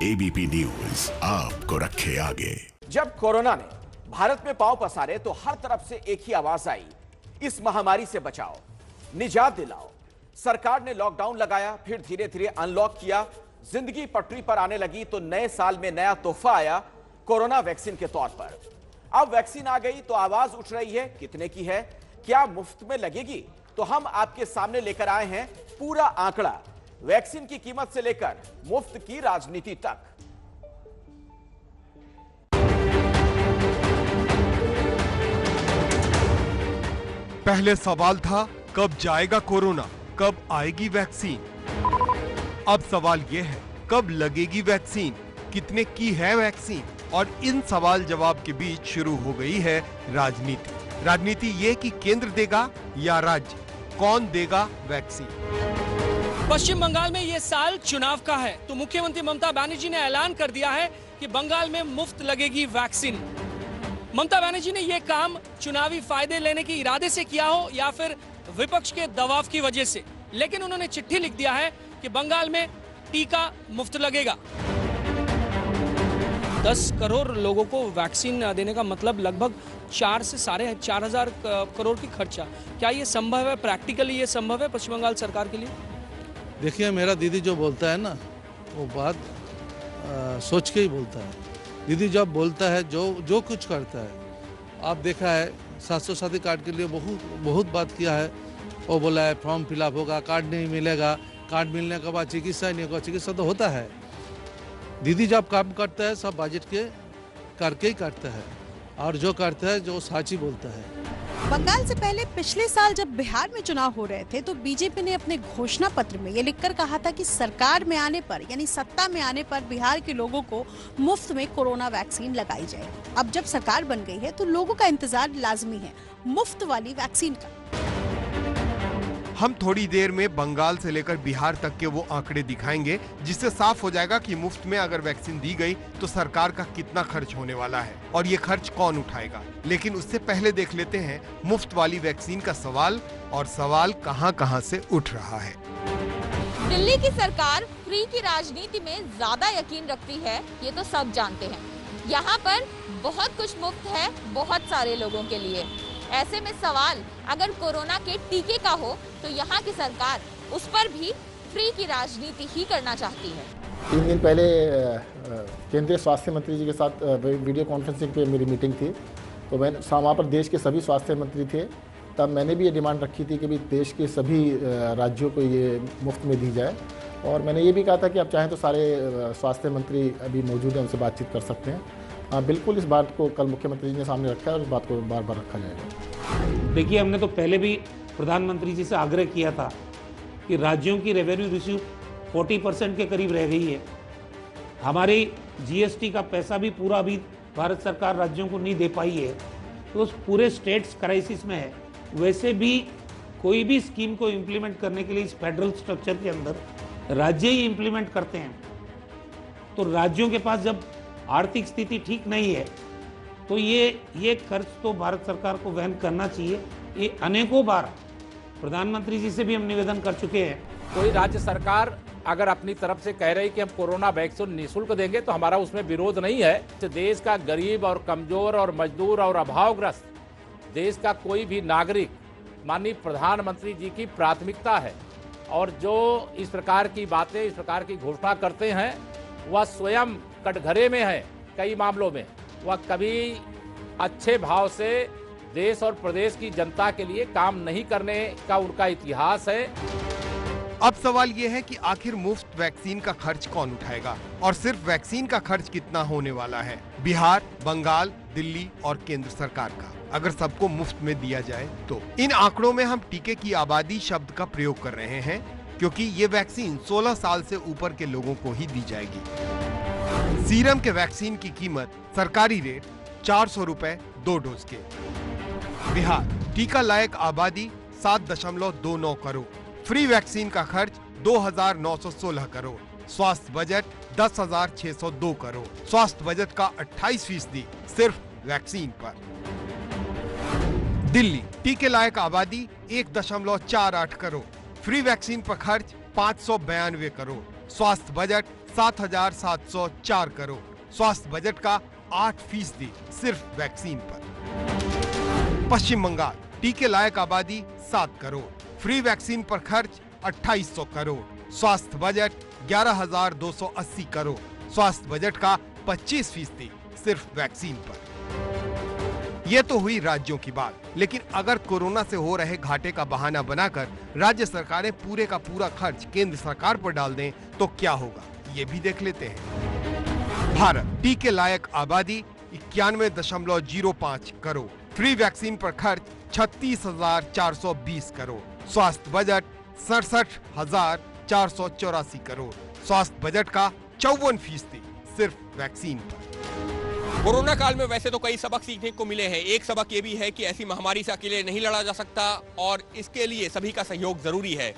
ABP news आपको रखे आगे। जब कोरोना ने भारत में पांव पसारे तो हर तरफ से एक ही आवाज आई, इस महामारी से बचाओ, निजात दिलाओ। सरकार ने लॉकडाउन लगाया, फिर धीरे धीरे अनलॉक किया, जिंदगी पटरी पर आने लगी तो नए साल में नया तोहफा आया कोरोना वैक्सीन के तौर पर। अब वैक्सीन आ गई तो आवाज उठ रही है, कितने की है, क्या मुफ्त में लगेगी? तो हम आपके सामने लेकर आए हैं पूरा आंकड़ा, वैक्सीन की कीमत से लेकर मुफ्त की राजनीति तक। पहले सवाल था कब जाएगा कोरोना, कब आएगी वैक्सीन। अब सवाल यह है कब लगेगी वैक्सीन, कितने की है वैक्सीन। और इन सवाल जवाब के बीच शुरू हो गई है राजनीति। राजनीति ये कि केंद्र देगा या राज्य, कौन देगा वैक्सीन। पश्चिम बंगाल में ये साल चुनाव का है तो मुख्यमंत्री ममता बनर्जी ने ऐलान कर दिया है कि बंगाल में मुफ्त लगेगी वैक्सीन। ममता बनर्जी ने यह काम चुनावी फायदे लेने के इरादे से किया हो या फिर विपक्ष के दबाव की वजह से, लेकिन उन्होंने चिट्ठी लिख दिया है कि बंगाल में टीका मुफ्त लगेगा। 10 करोड़ लोगों को वैक्सीन देने का मतलब लगभग 4 से 4,500 करोड़ की खर्चा। क्या ये संभव है, प्रैक्टिकली ये संभव है पश्चिम बंगाल सरकार के लिए? देखिए, मेरा दीदी जो बोलता है ना, वो बात सोच के ही बोलता है। दीदी जब बोलता है, जो कुछ करता है, आप देखा है 700 शादी कार्ड के लिए बहुत बात किया है। वो बोला है फॉर्म फिलअप होगा, कार्ड नहीं मिलेगा, कार्ड मिलने के बाद चिकित्सा ही नहीं होगा। चिकित्सा तो होता है। दीदी जब काम करता है सब बजट के करके ही करता है, और जो करता है जो साची बोलता है। बंगाल से पहले पिछले साल जब बिहार में चुनाव हो रहे थे तो बीजेपी ने अपने घोषणा पत्र में ये लिखकर कहा था कि सरकार में आने पर, यानी सत्ता में आने पर बिहार के लोगों को मुफ्त में कोरोना वैक्सीन लगाई जाए। अब जब सरकार बन गई है तो लोगों का इंतजार लाजमी है मुफ्त वाली वैक्सीन का। हम थोड़ी देर में बंगाल से लेकर बिहार तक के वो आंकड़े दिखाएंगे जिससे साफ हो जाएगा कि मुफ्त में अगर वैक्सीन दी गई तो सरकार का कितना खर्च होने वाला है और ये खर्च कौन उठाएगा। लेकिन उससे पहले देख लेते हैं मुफ्त वाली वैक्सीन का सवाल, और सवाल कहां-कहां से उठ रहा है। दिल्ली की सरकार फ्री की राजनीति में ज्यादा यकीन रखती है, ये तो सब जानते हैं। यहाँ पर बहुत कुछ मुफ्त है बहुत सारे लोगों के लिए। ऐसे में सवाल अगर कोरोना के टीके का हो तो यहाँ की सरकार उस पर भी फ्री की राजनीति ही करना चाहती है। 3 दिन पहले केंद्रीय स्वास्थ्य मंत्री जी के साथ वीडियो कॉन्फ्रेंसिंग पे मेरी मीटिंग थी, तो मैं वहाँ पर देश के सभी स्वास्थ्य मंत्री थे। तब मैंने भी ये डिमांड रखी थी कि भी देश के सभी राज्यों को ये मुफ्त में दी जाए, और मैंने ये भी कहा था कि आप चाहें तो सारे स्वास्थ्य मंत्री अभी मौजूद हैं, उनसे बातचीत कर सकते हैं। हाँ, बिल्कुल इस बात को कल मुख्यमंत्री जी ने सामने रखा है और इस बात को बार बार रखा जाएगा। देखिए, हमने तो पहले भी प्रधानमंत्री जी से आग्रह किया था कि राज्यों की रेवेन्यू रिसीव 40% के करीब रह गई है। हमारी जीएसटी का पैसा भी पूरा अभी भारत सरकार राज्यों को नहीं दे पाई है, तो उस पूरे स्टेट्स क्राइसिस में है। वैसे भी कोई भी स्कीम को इम्प्लीमेंट करने के लिए इस फेडरल स्ट्रक्चर के अंदर राज्य ही इम्प्लीमेंट करते हैं। तो राज्यों के पास जब आर्थिक स्थिति ठीक नहीं है तो ये खर्च तो भारत सरकार को वहन करना चाहिए। ये अनेकों बार प्रधानमंत्री जी से भी हम निवेदन कर चुके हैं। कोई राज्य सरकार अगर अपनी तरफ से कह रही कि हम कोरोना वैक्सीन निःशुल्क देंगे तो हमारा उसमें विरोध नहीं है। देश का गरीब और कमजोर और मजदूर और अभावग्रस्त देश का कोई भी नागरिक माननीय प्रधानमंत्री जी की प्राथमिकता है, और जो इस प्रकार की बातें, इस प्रकार की घोषणा करते हैं वह स्वयं कटघरे में है। कई मामलों में वह कभी अच्छे भाव से देश और प्रदेश की जनता के लिए काम नहीं करने का उनका इतिहास है। अब सवाल ये है कि आखिर मुफ्त वैक्सीन का खर्च कौन उठाएगा, और सिर्फ वैक्सीन का खर्च कितना होने वाला है बिहार, बंगाल, दिल्ली और केंद्र सरकार का, अगर सबको मुफ्त में दिया जाए तो। इन आंकड़ों में हम टीके की आबादी शब्द का प्रयोग कर रहे हैं क्योंकि ये वैक्सीन 16 साल से ऊपर के लोगों को ही दी जाएगी। सीरम के वैक्सीन की कीमत सरकारी रेट 400 रुपए 2 डोज के। बिहार, टीका लायक आबादी 7.29 करोड़, फ्री वैक्सीन का खर्च 2,916 करोड़, स्वास्थ्य बजट 10,602 करोड़, स्वास्थ्य बजट का 28% सिर्फ वैक्सीन पर। दिल्ली, टीके लायक आबादी 1.48 करोड़, फ्री वैक्सीन पर खर्च 592 करोड़, स्वास्थ्य बजट 7,704 करोड़। स्वास्थ्य बजट का 8% सिर्फ वैक्सीन पर। पश्चिम बंगाल, टीके लायक आबादी 7 करोड़, फ्री वैक्सीन पर खर्च 2800 करोड़। स्वास्थ्य बजट 11,280 करोड़। स्वास्थ्य बजट का 25% सिर्फ वैक्सीन पर। ये तो हुई राज्यों की बात, लेकिन अगर कोरोना से हो रहे घाटे का बहाना बनाकर राज्य सरकारें पूरे का पूरा खर्च केंद्र सरकार पर डाल दें तो क्या होगा, ये भी देख लेते हैं। भारत, टीके लायक आबादी 91.05 करोड़, फ्री वैक्सीन पर खर्च 36,420 करोड़। स्वास्थ्य बजट 67,484 करोड़। स्वास्थ्य बजट का 54% सिर्फ वैक्सीन पर। कोरोना काल में वैसे तो कई सबक सीखने को मिले हैं। एक सबक ये भी है कि ऐसी महामारी से अकेले नहीं लड़ा जा सकता और इसके लिए सभी का सहयोग जरूरी है।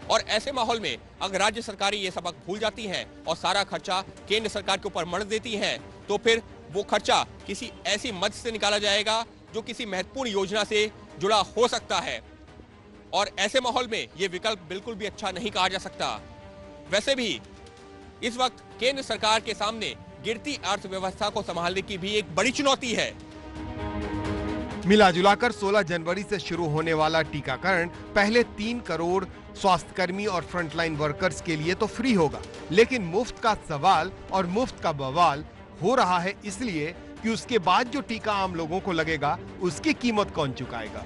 और ऐसे माहौल में अगर राज्य सरकारें ये सबक भूल जाती हैं और सारा खर्चा केंद्र सरकार के ऊपर मढ़ देती हैं, तो फिर वो खर्चा किसी ऐसी मद से निकाला जाएगा जो किसी महत्वपूर्ण योजना से जुड़ा हो सकता है। और ऐसे माहौल में ये विकल्प बिल्कुल भी अच्छा नहीं कहा जा सकता। वैसे भी इस वक्त केंद्र सरकार के सामने गिरती अर्थव्यवस्था को संभालने की भी एक बड़ी चुनौती है। मिला जुलाकर 16 जनवरी से शुरू होने वाला टीकाकरण पहले 3 करोड़ स्वास्थ्यकर्मी और फ्रंटलाइन वर्कर्स के लिए तो फ्री होगा, लेकिन मुफ्त का सवाल और मुफ्त का बवाल हो रहा है इसलिए कि उसके बाद जो टीका आम लोगों को लगेगा उसकी कीमत कौन चुकाएगा।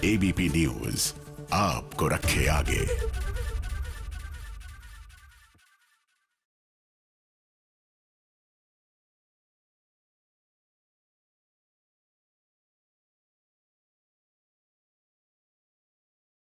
एबीपी न्यूज आपको रखे आगे।